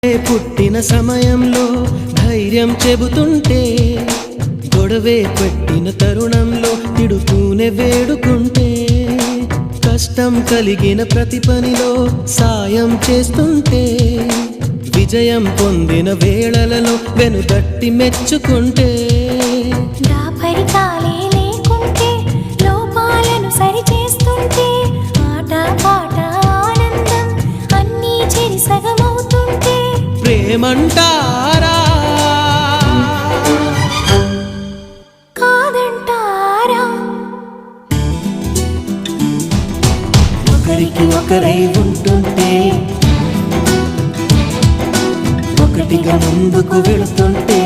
పుట్టిన సమయంలో ధైర్యం చెబుతుంటే, గొడవే పెట్టిన తరుణంలో తిడుతూనే వేడుకుంటే, కష్టం కలిగిన ప్రతి పనిలో సాయం చేస్తుంటే, విజయం పొందిన వేళలలో వెనుదట్టి మెచ్చుకుంటే, దాపరికాలే లేకుంటే లోపాలను సరిచేస్తుంటే, ఆట పాట ఆనందం అన్నీ చెరి సగమవుతుంటే ప్రేమంటారా కాదంటారా? ఒకరికి ఒకరై ఉంటుంటే, ఒకటిగా ముందుకు వెళుతుంటే